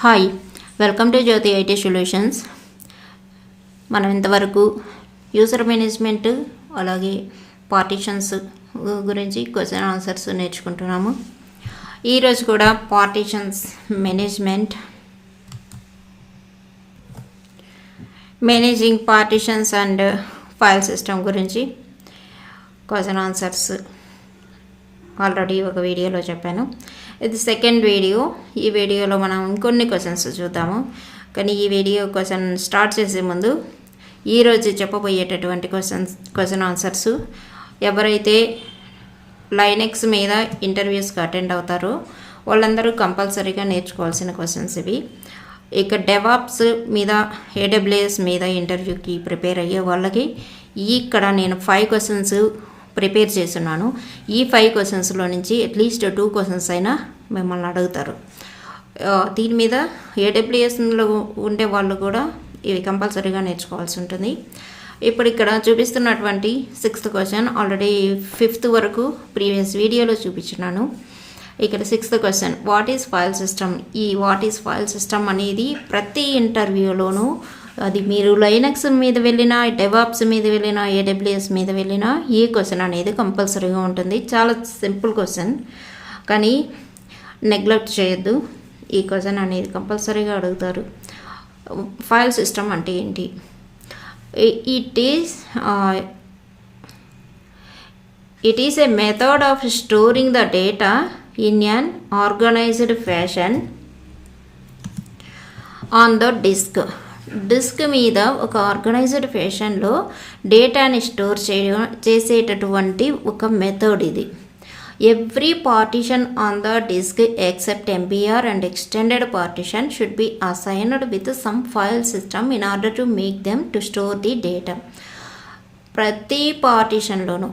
Hi, welcome to Jyothi IT solutions. మనం ఇంతవరకు user management అలాగే పార్టీషన్స్ గురించి క్వశ్చన్ ఆన్సర్స్ నేర్చుకుంటున్నాము. ఈరోజు కూడా partitions managing partitions and file system గురించి క్వశ్చన్ ఆన్సర్స్ ఆల్రెడీ ఒక వీడియోలో చెప్పాను. ఇది సెకండ్ వీడియో. ఈ వీడియోలో మనం ఇంకొన్ని క్వశ్చన్స్ చూద్దాము. కానీ ఈ వీడియో క్వశ్చన్ స్టార్ట్ చేసే ముందు ఈరోజు చెప్పబోయేటటువంటి క్వశ్చన్ ఆన్సర్స్ ఎవరైతే లైనెక్స్ మీద ఇంటర్వ్యూస్కి అటెండ్ అవుతారో వాళ్ళందరూ కంపల్సరీగా నేర్చుకోవాల్సిన క్వశ్చన్స్ ఇవి. ఇక డెవాప్స్ మీద, ఏడబ్ల్యూఎస్ మీద ఇంటర్వ్యూకి ప్రిపేర్ అయ్యే వాళ్ళకి ఇక్కడ నేను 5 క్వశ్చన్స్ ప్రిపేర్ చేస్తున్నాను. ఈ 5 క్వశ్చన్స్లో నుంచి అట్లీస్ట్ 2 క్వశ్చన్స్ అయినా మిమ్మల్ని అడుగుతారు. దీని మీద ఏడబ్ల్యూఎస్లో ఉండే వాళ్ళు కూడా ఇవి కంపల్సరీగా నేర్చుకోవాల్సి ఉంటుంది. ఇప్పుడు ఇక్కడ చూపిస్తున్నటువంటి 6th క్వశ్చన్ ఆల్రెడీ 5th వరకు ప్రీవియస్ వీడియోలో చూపించినాను. ఇక్కడ 6th question, what is file system? ఈ వాట్ ఈజ్ ఫైల్ సిస్టమ్ అనేది ప్రతి ఇంటర్వ్యూలోనూ, అది మీరు లైనక్స్ మీద వెళ్ళినా, డెవాప్స్ మీద వెళ్ళినా, ఏడబ్ల్యూఎస్ మీద వెళ్ళినా ఈ క్వశ్చన్ అనేది కంపల్సరీగా ఉంటుంది. చాలా సింపుల్ క్వశ్చన్, కానీ నెగ్లెక్ట్ చేయొద్దు. ఈ క్వశ్చన్ అనేది కంపల్సరీగా అడుగుతారు. ఫైల్ సిస్టమ్ అంటే ఏంటి? It is a method of storing the data in an organized fashion on the disk మీద ఒక ఆర్గనైజ్డ్ ఫ్యాషన్లో డేటాని స్టోర్ చేసేటటువంటి ఒక మెథడ్ ఇది. Every partition on the disk except MBR and extended partition should be assigned with some file system in order to make them to store the data. ప్రతి పార్టీషన్లోనూ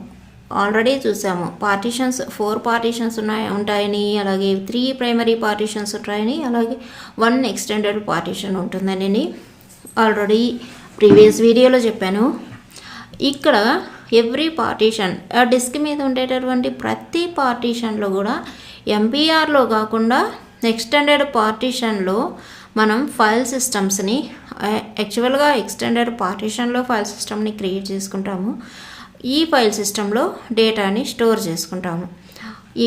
already చూసాము, పార్టీషన్స్ 4 పార్టీషన్స్ ఉంటాయని, అలాగే 3 primary partitions ఉంటాయని, అలాగే 1 extended partition ఉంటుందని already previous వీడియోలో చెప్పాను. ఇక్కడ ఎవ్రీ పార్టీషన్, ఆ డిస్క్ మీద ఉండేటటువంటి ప్రతి పార్టీషన్లో కూడా ఎంబీఆర్లో కాకుండా ఎక్స్టెండెడ్ పార్టీషన్లో మనం ఫైల్ సిస్టమ్స్ని, యాక్చువల్గా ఎక్స్టెండెడ్ పార్టీషన్లో ఫైల్ సిస్టమ్ని క్రియేట్ చేసుకుంటాము. ఈ ఫైల్ సిస్టంలో డేటాని స్టోర్ చేసుకుంటాము.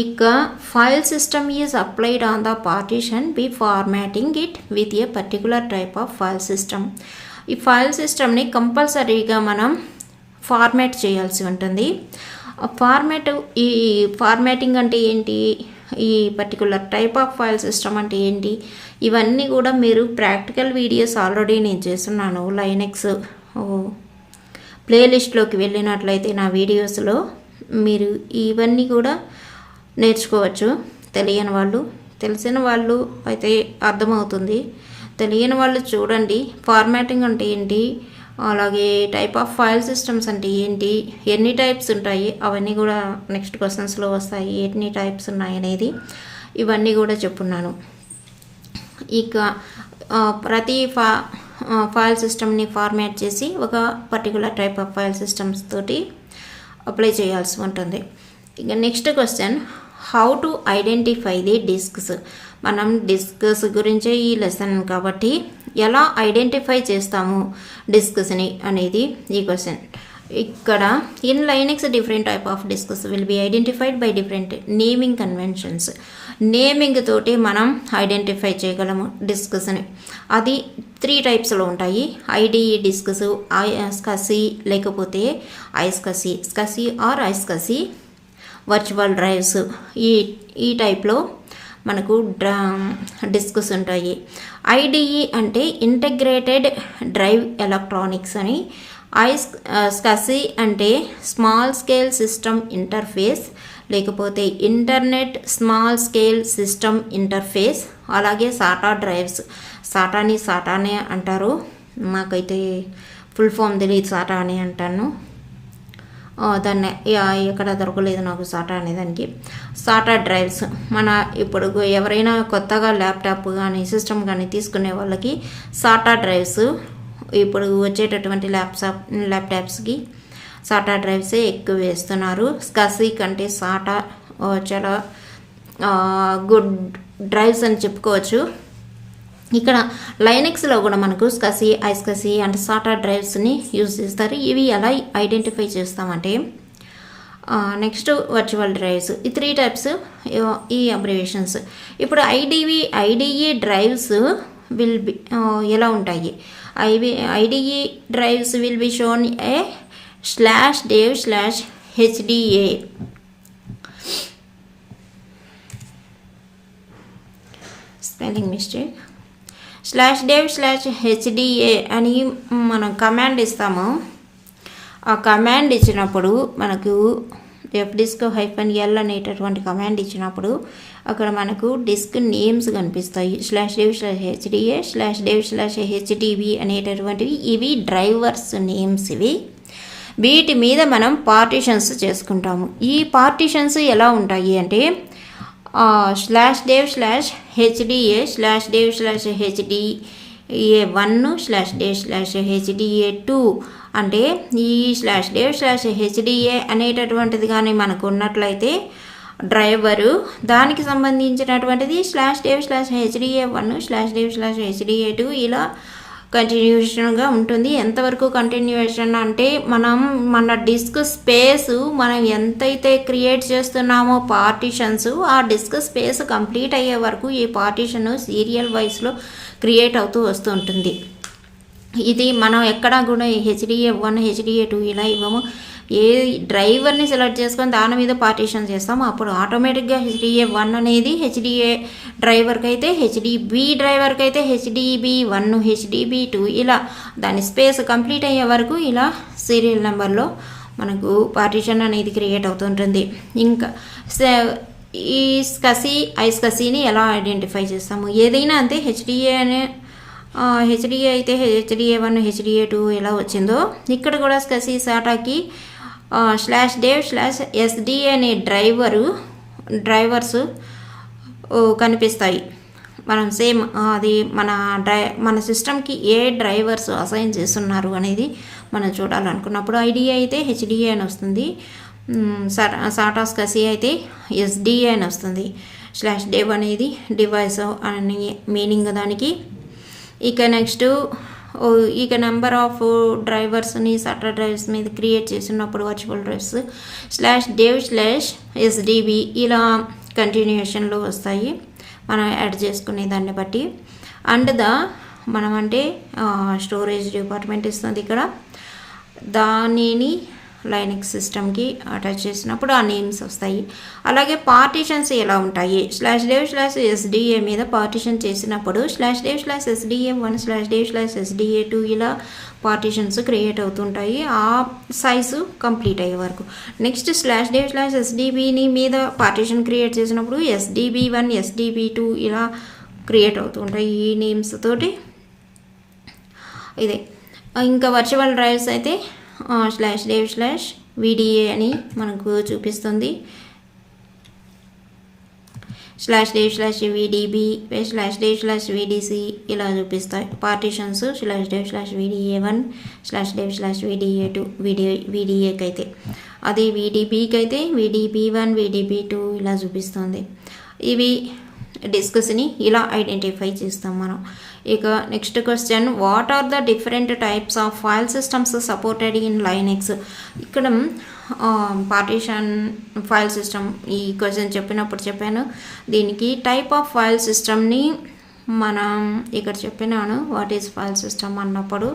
ఇక file system is applied on the partition be formatting it with a particular type of file system. ఈ ఫైల్ సిస్టమ్ని కంపల్సరీగా మనం ఫార్మాట్ చేయాల్సి ఉంటుంది. ఈ ఫార్మాటింగ్ అంటే ఏంటి, ఈ particular type of file system అంటే ఏంటి, ఇవన్నీ కూడా మీరు ప్రాక్టికల్ వీడియోస్ ఆల్రెడీ నేను చేస్తున్నాను. లైనెక్స్ ప్లేలిస్ట్లోకి వెళ్ళినట్లయితే నా వీడియోస్లో మీరు ఇవన్నీ కూడా నేర్చుకోవచ్చు. తెలియని వాళ్ళు, తెలిసిన వాళ్ళు అయితే అర్థమవుతుంది. తెలియని వాళ్ళు చూడండి. ఫార్మాటింగ్ అంటే ఏంటి, అలాగే టైప్ ఆఫ్ ఫైల్ సిస్టమ్స్ అంటే ఏంటి, ఎన్ని టైప్స్ ఉంటాయి అవన్నీ కూడా నెక్స్ట్ క్వశ్చన్స్లో వస్తాయి. ఎన్ని టైప్స్ ఉన్నాయి అనేది ఇవన్నీ కూడా చెప్పున్నాను. ఇక ప్రతి ఫైల్ సిస్టమ్ని ఫార్మాట్ చేసి ఒక particular type of file systems తోటి అప్లై చేయాల్సి ఉంటుంది. ఇక next question, how to identify the discs? మనం డిస్క్స్ గురించే ఈ లెసన్ కాబట్టి ఎలా ఐడెంటిఫై చేస్తాము డిస్క్స్ని అనేది ఈ క్వశ్చన్. ఇక్కడ in Linux different type of discs will be identified by different naming conventions. Naming తోటి మనం ఐడెంటిఫై చేయగలము డిస్క్స్ని. అది 3 టైప్స్లో ఉంటాయి. ఐడిఈ డిస్క్స్, స్కసీ లేకపోతే స్కసీ ఆర్ ఐస్కసీ, వర్చువల్ డ్రైవ్స్. ఈ టైప్లో మనకు డిస్క్స్ ఉంటాయి. ఐడిఈ అంటే ఇంటగ్రేటెడ్ డ్రైవ్ ఎలక్ట్రానిక్స్ అని, స్కసీ అంటే స్మాల్ స్కేల్ సిస్టమ్ ఇంటర్ఫేస్ లేకపోతే internet small scale system interface. అలాగే సాటా డ్రైవ్స్, సాటానే అంటారు, నాకైతే ఫుల్ ఫామ్ తెలియదు, సాటా అని అంటాను. దాన్ని ఎక్కడ దొరకలేదు నాకు సాటా అనేదానికి. సాటా డ్రైవ్స్ మన ఇప్పుడు ఎవరైనా కొత్తగా ల్యాప్టాప్ కానీ సిస్టమ్ కానీ తీసుకునే వాళ్ళకి సాటా డ్రైవ్స్ ఇప్పుడు వచ్చేటటువంటి ల్యాప్టాప్స్కి సాటా డ్రైవ్సే ఎక్కువ వేస్తున్నారు. స్కసీ కంటే సాటా చాలా గుడ్ డ్రైవ్స్ అని చెప్పుకోవచ్చు. ఇక్కడ లైనెక్స్లో కూడా మనకు స్కసీ, ఐస్కసీ అండ్ సాటా డ్రైవ్స్ని యూజ్ చేస్తారు. ఇవి ఎలా ఐడెంటిఫై చేస్తామంటే నెక్స్ట్ వర్చువల్ డ్రైవ్స్, ఈ 3 టైప్స్ ఈ అబ్రివేషన్స్. ఇప్పుడు ఐడిఈ డ్రైవ్స్ విల్ బి ఎలా ఉంటాయి? IDE drives will be shown A /dev/hda. Spelling mistake. /dev/hda అని మనం కమాండ్ ఇస్తాము. ఆ కమాండ్ ఇచ్చినప్పుడు మనకు fdisk-l అనేటటువంటి కమాండ్ ఇచ్చినప్పుడు అక్కడ మనకు డిస్క్ నేమ్స్ కనిపిస్తాయి. /dev/hda, /dev/hdb అనేటటువంటివి ఇవి డ్రైవర్స్ నేమ్స్. వీటి మీద మనం పార్టీషన్స్ చేసుకుంటాము. ఈ పార్టీషన్స్ ఎలా ఉంటాయి అంటే /dev/hda, /dev/hda1, /dev/hda2 అంటే ఈ /dev/hda అనేటటువంటిది కానీ మనకు ఉన్నట్లయితే డ్రైవరు, దానికి సంబంధించినటువంటిది /dev/hda1, /dev/hda2 ఇలా కంటిన్యూషన్గా ఉంటుంది. ఎంతవరకు కంటిన్యూషన్ అంటే మన డిస్క్ స్పేస్ మనం ఎంతైతే క్రియేట్ చేస్తున్నామో పార్టీషన్స్, ఆ డిస్క్ స్పేస్ కంప్లీట్ అయ్యే వరకు ఈ పార్టీషన్ సీరియల్ వైస్లో క్రియేట్ అవుతూ వస్తూ ఉంటుంది. ఇది మనం ఎక్కడా కూడా hda1, hda2 ఇలా ఇవ్వము. ఏ డ్రైవర్ని సెలెక్ట్ చేసుకొని దాని మీద పార్టీషన్ చేస్తాము, అప్పుడు ఆటోమేటిక్గా hda1 అనేది hda డ్రైవర్కి అయితే, hdb డ్రైవర్కి అయితే hdb1, hdb2 ఇలా దాని స్పేస్ కంప్లీట్ అయ్యే వరకు ఇలా సీరియల్ నెంబర్లో మనకు పార్టీషన్ అనేది క్రియేట్ అవుతుంటుంది. ఇంకా ఈ స్కసీ, ఐస్కసీని ఎలా ఐడెంటిఫై చేస్తాము? ఏదైనా అంతే, hda అయితే hda1, hda2 ఎలా వచ్చిందో ఇక్కడ కూడా స్కసీ, సాటాకి /dev/sd అనే డ్రైవర్స్ కనిపిస్తాయి. మనం సేమ్ అది మన సిస్టమ్కి ఏ డ్రైవర్స్ అసైన్ చేస్తున్నారు అనేది మనం చూడాలనుకున్నప్పుడు ఐడియా అయితే hda అని వస్తుంది, సాటా స్కసీ అయితే sda అని వస్తుంది. /dev అనేది డివైస్ అని మీనింగ్ దానికి. ఇక నెంబర్ ఆఫ్ డ్రైవర్స్ని సాటా డ్రైవ్స్ మీద క్రియేట్ చేసినప్పుడు వర్చువల్ డ్రైవ్స్ /dev/sdb ఇలా కంటిన్యూషన్లో వస్తాయి మనం యాడ్ చేసుకునే దాన్ని బట్టి. అండ్ మనం అంటే స్టోరేజ్ డిపార్ట్మెంట్ ఇస్తుంది ఇక్కడ, దానిని లైనక్స్ సిస్టమ్కి అటాచ్ చేసినప్పుడు ఆ నేమ్స్ వస్తాయి. అలాగే పార్టీషన్స్ ఎలా ఉంటాయి? /dev/sda మీద పార్టీషన్ చేసినప్పుడు /dev/sda1, /dev/sda2 ఇలా పార్టీషన్స్ క్రియేట్ అవుతుంటాయి ఆ సైజు కంప్లీట్ అయ్యే వరకు. నెక్స్ట్ /dev/sdbని మీద పార్టీషన్ క్రియేట్ చేసినప్పుడు sdb1, sdb2 ఇలా క్రియేట్ అవుతుంటాయి ఈ నేమ్స్ తోటి. ఇదే ఇంకా వర్చువల్ డ్రైవ్స్ అయితే /dev/vda అని మనకు చూపిస్తుంది. /dev/vdb, /dev/vdc ఇలా చూపిస్తాయి పార్టీషన్స్. /dev/vda1, /dev/vda2 vdaకి అయితే, అదే vdbకి అయితే vdb1, vdb2 ఇలా చూపిస్తుంది. ఇవి డిస్కస్ని ఇలా ఐడెంటిఫై చేస్తాం మనం. ఇక next question, what are the different types of file systems supported in Linux? ఇక్కడ పార్టీషన్ ఫైల్ సిస్టమ్ ఈ క్వశ్చన్ చెప్పాను. దీనికి టైప్ ఆఫ్ ఫైల్ సిస్టమ్ని మనం ఇక్కడ చెప్పినాను. వాట్ ఈజ్ ఫైల్ సిస్టమ్ అన్నప్పుడు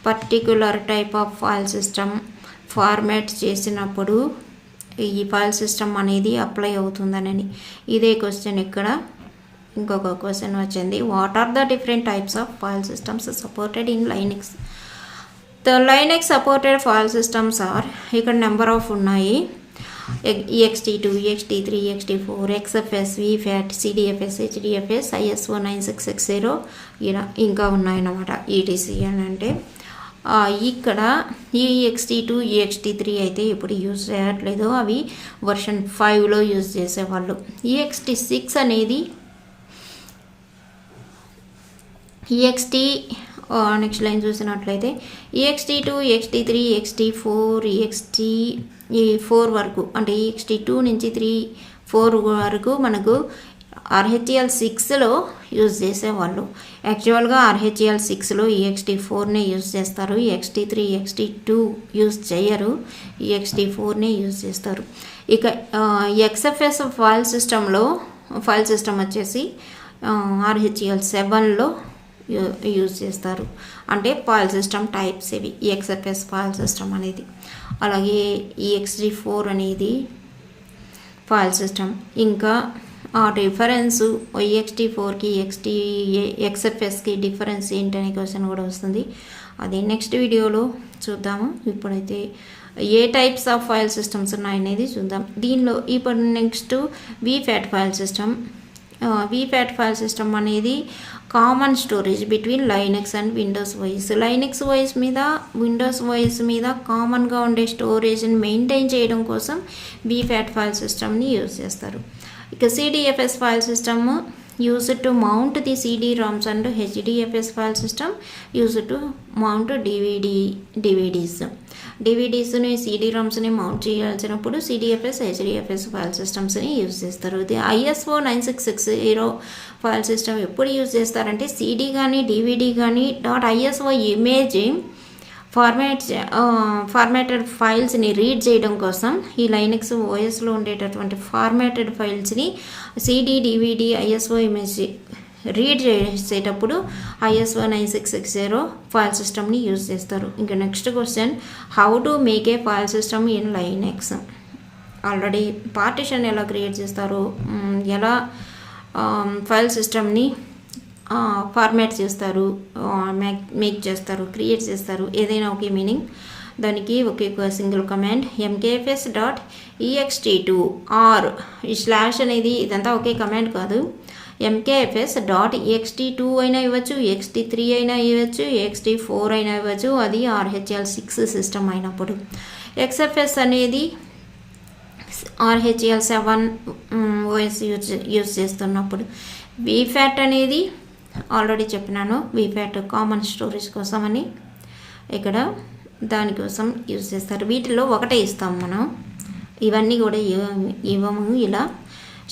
particular type of file system format చేసినప్పుడు ఈ ఫైల్ సిస్టమ్ అనేది అప్లై అవుతుందని. ఇదే క్వశ్చన్ ఇక్కడ ఇంకొక క్వశ్చన్ వచ్చింది, what are the different types of file systems supported in Linux? The Linux supported file systems are, ఇక్కడ నెంబర్ ఆఫ్ ఉన్నాయి, ext2, ext3, ext4, xfs, vfat, cdfs, hdfs, ISO 9660 ఇలా ఇంకా ఉన్నాయన్నమాట. etc అని అంటే ఇక్కడ ext2, ext3 అయితే ఇప్పుడు యూజ్ చేయట్లేదు, అవి వర్షన్ 5లో యూజ్ చేసేవాళ్ళు. ext6 అనేది నెక్స్ట్ లైన్ చూసినట్లయితే ext2, ext3, ext4, ext4 వరకు అంటే ext2 నుంచి 3, 4 వరకు మనకు ఆర్హెచ్ఎల్ 6లో యూజ్ చేసేవాళ్ళు. యాక్చువల్గా ఆర్హెచ్ఎల్ 6లో EXT4నే యూజ్ చేస్తారు. EXT3 EXT2 యూజ్ చేయరు, EXT4నే యూజ్ చేస్తారు. ఇక XFS ఫైల్ సిస్టమ్ వచ్చేసి ఆర్హెచ్ఎల్ 7లో యూజ్ చేస్తారు. అంటే ఫైల్ సిస్టమ్ టైప్స్ ఇవి XFS ఫైల్ సిస్టమ్ అనేది. అలాగే EXT4 అనేది ఫైల్ సిస్టమ్. ఇంకా ఆ డిఫరెన్సు EXT4కి XFSకి డిఫరెన్స్ ఏంటనే క్వశ్చన్ కూడా వస్తుంది. అది నెక్స్ట్ వీడియోలో చూద్దాము. ఇప్పుడైతే ఏ టైప్స్ ఆఫ్ ఫైల్ సిస్టమ్స్ ఉన్నాయనేది చూద్దాం. దీనిలో ఇప్పుడు next VFAT file system. VFAT file system అనేది common storage between Linux and Windows OS. Linux OS మీద విండోస్ OS మీద కామన్గా ఉండే స్టోరేజ్ని మెయింటైన్ చేయడం కోసం VFAT ఫైల్ సిస్టమ్ని యూజ్ చేస్తారు. ఇక CDFS file system used to mount the CD-ROMs and HDFS file system used to mount DVDsని CD-ROMsని మౌంట్ చేయాల్సినప్పుడు CDFS HDFS ఫైల్ సిస్టమ్స్ని యూజ్ చేస్తారు. ఇది ISO 9660 ఫైల్ సిస్టమ్ ఎప్పుడు యూజ్ చేస్తారంటే CD కానీ DVD కానీ .ISO ఇమేజ్ ఫార్మాటెడ్ ఫైల్స్ని రీడ్ చేయడం కోసం ఈ లైనక్స్ ఓఎస్లో ఉండేటటువంటి ఫార్మాటెడ్ ఫైల్స్ని CD DVD ISO image read చేసేటప్పుడు ISO 9660 ఫైల్ సిస్టమ్ని యూజ్ చేస్తారు. ఇంకా next question, how to make a file system in Linux. Already partition ఎలా క్రియేట్ చేస్తారు, ఎలా ఫైల్ సిస్టమ్ని ఫార్మాట్ చేస్తారు, మేక్ చేస్తారు, క్రియేట్ చేస్తారు, ఏదైనా ఒకే మీనింగ్. దానికి ఒకే సింగిల్ కమాండ్ mkfs.ext2 ఆర్ ఈ స్లాష్ అనేది ఇదంతా ఒకే కమాండ్ కాదు. mkfs.ext2 అయినా ఇవ్వచ్చు, ext3 అయినా ఇవ్వచ్చు, ext4 అయినా ఇవ్వచ్చు. అది ఆర్హెచ్ఎల్ 6 సిస్టమ్ అయినప్పుడు. XFS అనేది ఆర్హెచ్ఎల్ 7 OS యూజ్ చేస్తున్నప్పుడు. VFAT అనేది ఆల్రెడీ చెప్పినాను, VFAT కామన్ స్టోరేజ్ కోసం అని, ఇక్కడ దానికోసం యూజ్ చేస్తారు. వీటిలో ఒకటే ఇస్తాం మనం, ఇవన్నీ కూడా ఇవ్వము. ఇలా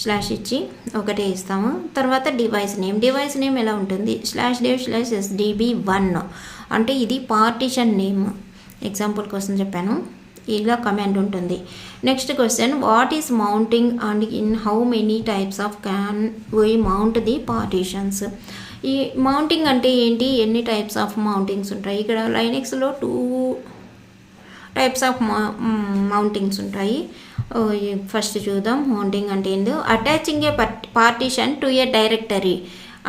స్లాష్ ఇచ్చి ఒకటే ఇస్తాము. తర్వాత డివైస్ నేమ్ ఎలా ఉంటుంది, /dev/sdb1 అంటే ఇది పార్టిషన్ నేమ్. ఎగ్జాంపుల్ కోసం చెప్పాను, ఇలా కమాండ్ ఉంటుంది. Next question, what is mounting and in how many types of can we mount the partitions. ఈ మౌంటింగ్ అంటే ఏంటి, ఎన్ని టైప్స్ ఆఫ్ మౌంటింగ్స్ ఉంటాయి. ఇక్కడ లైనక్స్లో 2 టైప్స్ ఆఫ్ మౌంటింగ్స్ ఉంటాయి. ఫస్ట్ చూద్దాం మౌంటింగ్ అంటే ఏందో. Attaching a partition to a directory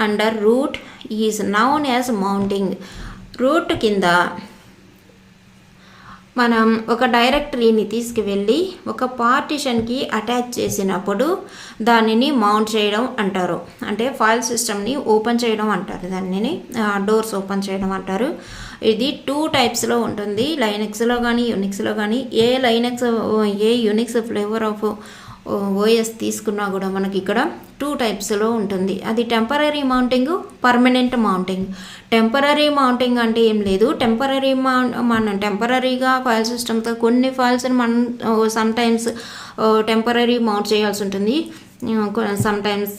under root is known as mounting. Root కింద మనం ఒక డైరెక్టరీని తీసుకువెళ్ళి ఒక పార్టిషన్కి అటాచ్ చేసినప్పుడు దానిని మౌంట్ చేయడం అంటారు. అంటే ఫైల్ సిస్టమ్ని ఓపెన్ చేయడం అంటారు, దానిని డోర్స్ ఓపెన్ చేయడం అంటారు. ఇది 2 టైప్స్లో ఉంటుంది, లైనక్స్లో కానీ యూనిక్స్లో కానీ. ఏ యూనిక్స్ ఫ్లేవర్ ఆఫ్ OS తీసుకున్నా కూడా మనకి ఇక్కడ 2 టైప్స్లో ఉంటుంది. అది temporary mounting, permanent mounting. Temporary mounting అంటే ఏం లేదు, మనం టెంపరరీగా ఫైల్ సిస్టమ్తో కొన్ని ఫైల్స్ని మనం సమ్టైమ్స్ టెంపరరీ మౌంట్ చేయాల్సి ఉంటుంది, సమ్టైమ్స్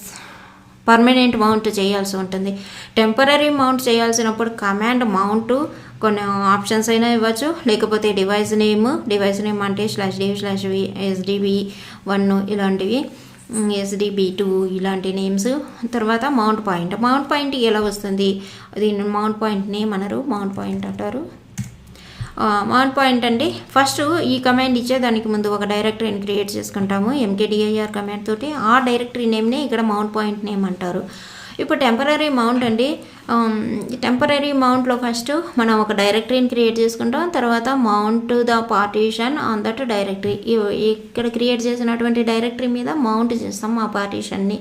పర్మనెంట్ మౌంట్ చేయాల్సి ఉంటుంది. టెంపరరీ మౌంట్ చేయాల్సినప్పుడు కమాండ్ మౌంట్ కొన్ని ఆప్షన్స్ అయినా ఇవ్వచ్చు, లేకపోతే డివైస్ నేమ్ అంటే /dev/sdb1 ఇలాంటివి, SDB2 ఇలాంటి నేమ్స్. తర్వాత మౌంట్ పాయింట్ ఎలా వస్తుంది, దీన్ని మౌంట్ పాయింట్ నేమ్ అనరు, మౌంట్ పాయింట్ అంటారు. మౌంట్ పాయింట్ అంటే ఫస్ట్ ఈ కమాండ్ ఇచ్చే దానికి ముందు ఒక డైరెక్టరీని క్రియేట్ చేసుకుంటాము mkdir కమాండ్ తోటి. ఆ డైరెక్టరీ నేమ్నే ఇక్కడ మౌంట్ పాయింట్ నేమ్ అంటారు. ఇప్పుడు టెంపరరీ మౌంట్ అండి, టెంపరరీ మౌంట్లో ఫస్ట్ మనం ఒక డైరెక్టరీని క్రియేట్ చేసుకుంటాం, తర్వాత mount the partition on that directory. ఇక్కడ క్రియేట్ చేసినటువంటి డైరెక్టరీ మీద మౌంట్ చేస్తాం ఆ పార్టిషన్ని.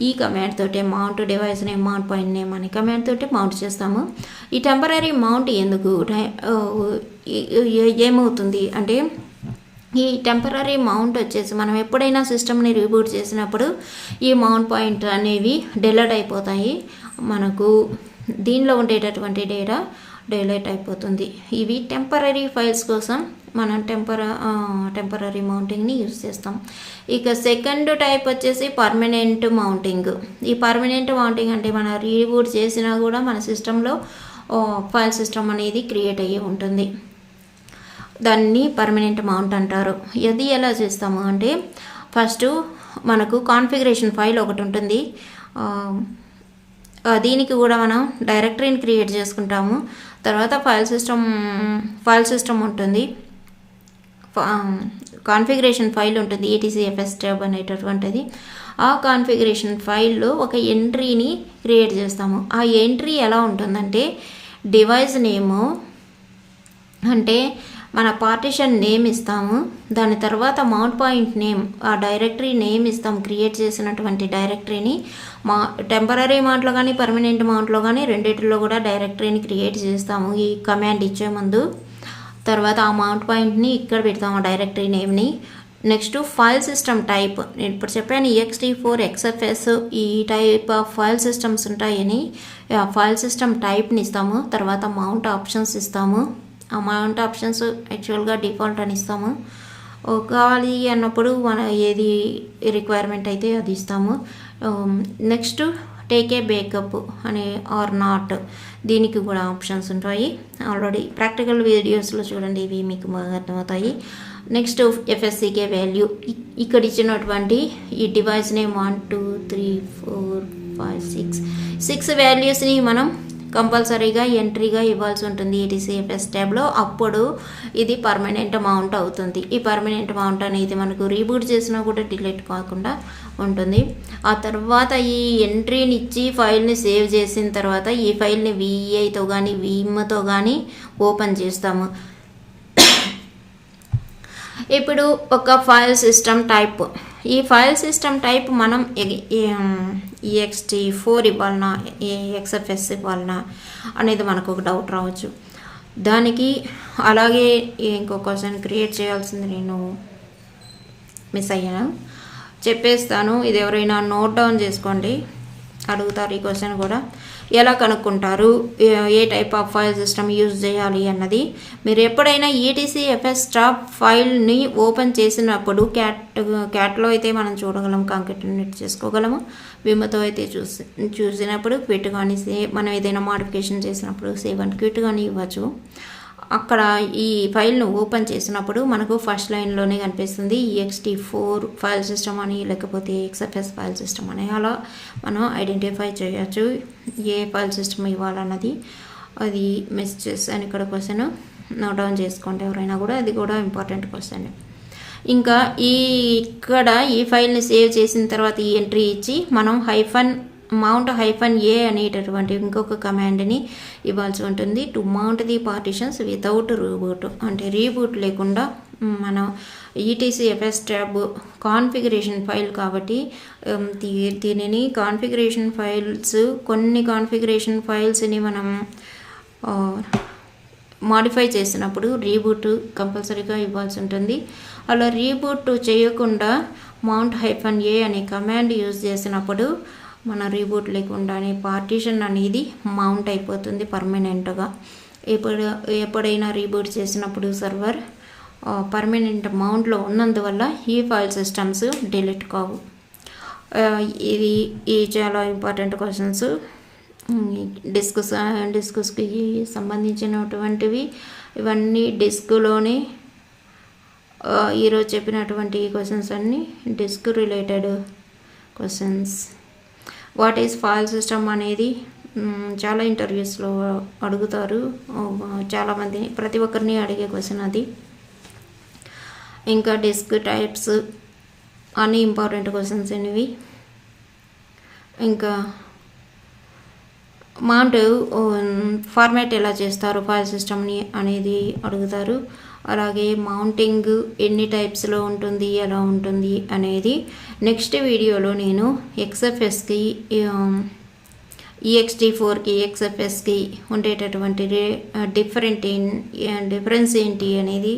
ఈ కమాండ్ తోటే mount device name mount point name అనే కమాండ్ తోటి మౌంట్ చేస్తాము. ఈ టెంపరరీ మౌంట్ ఎందుకు ఏమవుతుంది అంటే, ఈ టెంపరరీ మౌంట్ వచ్చేసి మనం ఎప్పుడైనా సిస్టమ్ని రీబూట్ చేసినప్పుడు ఈ మౌంట్ పాయింట్ అనేవి డెలీట్ అయిపోతాయి. మనకు దీనిలో ఉండేటటువంటి డేటా డిలీట్ అయిపోతుంది. ఇవి టెంపరరీ ఫైల్స్ కోసం మనం టెంపరరీ మౌంటింగ్ని యూజ్ చేస్తాం. ఇక సెకండ్ టైప్ వచ్చేసి పర్మనెంట్ మౌంటింగ్. ఈ పర్మనెంట్ మౌంటింగ్ అంటే మనం రీబూట్ చేసినా కూడా మన సిస్టంలో ఫైల్ సిస్టమ్ అనేది క్రియేట్ అయ్యి ఉంటుంది. దాన్ని పర్మనెంట్ మౌంట్ అంటారు. ఇది ఎలా చేస్తాము అంటే ఫస్ట్ మనకు కాన్ఫిగరేషన్ ఫైల్ ఒకటి ఉంటుంది. దీనికి కూడా మనం డైరెక్టరీని క్రియేట్ చేసుకుంటాము. తర్వాత ఫైల్ సిస్టమ్ ఉంటుంది, కాన్ఫిగరేషన్ ఫైల్ ఉంటుంది, ETCFS tab అనేటటువంటిది. ఆ కాన్ఫిగరేషన్ ఫైల్లో ఒక ఎంట్రీని క్రియేట్ చేస్తాము. ఆ ఎంట్రీ ఎలా ఉంటుందంటే డివైస్ నేము అంటే మన పార్టిషన్ నేమ్ ఇస్తాము, దాని తర్వాత మౌంట్ పాయింట్ నేమ్, ఆ డైరెక్టరీ నేమ్ ఇస్తాము. క్రియేట్ చేసినటువంటి డైరెక్టరీని టెంపరరీ మౌంట్లో కానీ పర్మనెంట్ మౌంట్లో కానీ రెండింటిలో కూడా డైరెక్టరీని క్రియేట్ చేస్తాము ఈ కమాండ్ ఇచ్చే ముందు. తర్వాత ఆ మౌంట్ పాయింట్ని ఇక్కడ పెడతాము, డైరెక్టరీ నేమ్ని. నెక్స్ట్ ఫైల్ సిస్టమ్ టైప్, నేను ఇప్పుడు చెప్పాను ext4 XFS ఈ టైప్ ఆఫ్ ఫైల్ సిస్టమ్స్ ఉంటాయని. ఫైల్ సిస్టమ్ టైప్ని ఇస్తాము. తర్వాత మౌంట్ ఆప్షన్స్ ఇస్తాము. ఆ మౌంట్ ఆప్షన్స్ యాక్చువల్గా డిఫాల్ట్ అని ఇస్తాము. కావాలి అన్నప్పుడు మన ఏది రిక్వైర్మెంట్ అయితే అది ఇస్తాము. నెక్స్ట్ టేక్ ఏ బ్యాకప్ అనే ఆర్ నాట్, దీనికి కూడా ఆప్షన్స్ ఉంటాయి. ఆల్రెడీ ప్రాక్టికల్ వీడియోస్లో చూడండి, ఇవి మీకు బాగా అర్థమవుతాయి. నెక్స్ట్ FSCK వాల్యూ, ఇక్కడ ఇచ్చినటువంటి ఈ డివైస్ నేమ్ 1 2 3 4 5 6 వాల్యూస్ని మనం కంపల్సరీగా ఎంట్రీగా ఇవ్వాల్సి ఉంటుంది ETCFS ట్యాబ్లో. అప్పుడు ఇది పర్మనెంట్ మౌంట్ అవుతుంది. ఈ పర్మనెంట్ మౌంట్ అనేది మనకు రీబూట్ చేసినా కూడా డిలీట్ కాకుండా ఉంటుంది. ఆ తర్వాత ఈ ఎంట్రీని ఇచ్చి ఫైల్ని సేవ్ చేసిన తర్వాత ఈ ఫైల్ని VEIతో కానీ VIMతో కానీ ఓపెన్ చేస్తాము. ఇప్పుడు ఒక ఫైల్ సిస్టమ్ టైప్, ఈ ఫైల్ సిస్టమ్ టైప్ మనం ext4 ఇవ్వాలన్నా XFS ఇవ్వాలన్నా అనేది మనకు ఒక డౌట్ రావచ్చు. దానికి అలాగే ఇంకో క్వశ్చన్ క్రియేట్ చేయాల్సింది నేను మిస్ అయ్యాను, చెప్పేస్తాను. ఇది ఎవరైనా నోట్ డౌన్ చేసుకోండి, అడుగుతారు ఈ క్వశ్చన్ కూడా. ఎలా కనుక్కుంటారు ఏ type of file system use చేయాలి అన్నది? మీరు ఎప్పుడైనా ETCFS టాప్ ఫైల్ని ఓపెన్ చేసినప్పుడు క్యాట్లో అయితే మనం చూడగలం, కాంకెటనేట్ చేసుకోగలము. విమ్తో అయితే చూసినప్పుడు క్విట్ కానీ మనం ఏదైనా మాడిఫికేషన్ చేసినప్పుడు సేవ్ అండ్ క్విట్ కానీ ఇవ్వచ్చు. అక్కడ ఈ ఫైల్ను ఓపెన్ చేసినప్పుడు మనకు ఫస్ట్ లైన్లోనే కనిపిస్తుంది ext4 ఫైల్ సిస్టమ్ అని, లేకపోతే XFS ఫైల్ సిస్టమ్ అని. అలా మనం ఐడెంటిఫై చేయొచ్చు ఏ ఫైల్ సిస్టమ్ ఇవ్వాలన్నది. అది మిస్ చేశాను ఇక్కడ క్వశ్చన్, నోట్ డౌన్ చేసుకోండి ఎవరైనా కూడా, అది కూడా ఇంపార్టెంట్ క్వశ్చన్. ఇంకా ఇక్కడ ఈ ఫైల్ని సేవ్ చేసిన తర్వాత ఈ ఎంట్రీ ఇచ్చి మనం మౌంట్ -a అనేటటువంటి ఇంకొక కమాండ్ని ఇవ్వాల్సి ఉంటుంది. To mount the partitions without reboot, అంటే రీబూట్ లేకుండా మనం ETCFS ట్యాబ్ కాన్ఫిగరేషన్ ఫైల్ కాబట్టి దీనిని కాన్ఫిగరేషన్ ఫైల్స్, కొన్ని కాన్ఫిగరేషన్ ఫైల్స్ని మనం మాడిఫై చేసినప్పుడు రీబూట్ కంపల్సరీగా ఇవ్వాల్సి ఉంటుంది. అలా రీబూట్ చేయకుండా మౌంట్ -a అనే కమాండ్ యూజ్ చేసినప్పుడు మన రీబూట్ లేకుండానే పార్టిషన్ అనేది మౌంట్ అయిపోతుంది పర్మనెంట్గా. ఎప్పుడైనా రీబూట్ చేసినప్పుడు సర్వర్ పర్మనెంట్ మౌంట్లో ఉన్నందువల్ల ఈ ఫైల్ సిస్టమ్స్ డిలీట్ కావు. ఈ చాలా ఇంపార్టెంట్ క్వశ్చన్స్. డిస్క్కి సంబంధించినటువంటివి ఇవన్నీ డిస్క్లోనే. ఈరోజు చెప్పినటువంటి క్వశ్చన్స్ అన్నీ disk related questions. What is file system అనేది చాలా ఇంటర్వ్యూస్లో అడుగుతారు, చాలామంది, ప్రతి ఒక్కరిని అడిగే క్వశ్చన్ అది. ఇంకా డిస్క్ టైప్స్ అన్ని ఇంపార్టెంట్ క్వశ్చన్స్ అనేవి. ఇంకా మౌంట్ ఫార్మాట్ ఎలా చేస్తారు ఫైల్ సిస్టమ్ని అనేది అడుగుతారు. అలాగే మౌంటింగ్ ఎన్ని టైప్స్లో ఉంటుంది, ఎలా ఉంటుంది అనేది నెక్స్ట్ వీడియోలో నేను XFSకి ext4కి XFSకి ఉండేటటువంటి డిఫరెన్స్ ఏంటి అనేది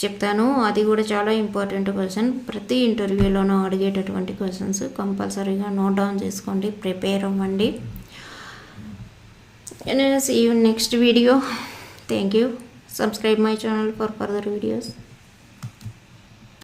చెప్తాను. అది కూడా చాలా ఇంపార్టెంట్ క్వశ్చన్, ప్రతి ఇంటర్వ్యూలోనూ అడిగేటటువంటి క్వశ్చన్స్. కంపల్సరీగా నోట్ డౌన్ చేసుకోండి, ప్రిపేర్ అవ్వండి. and see you in next video. Thank you. Subscribe my channel for further videos.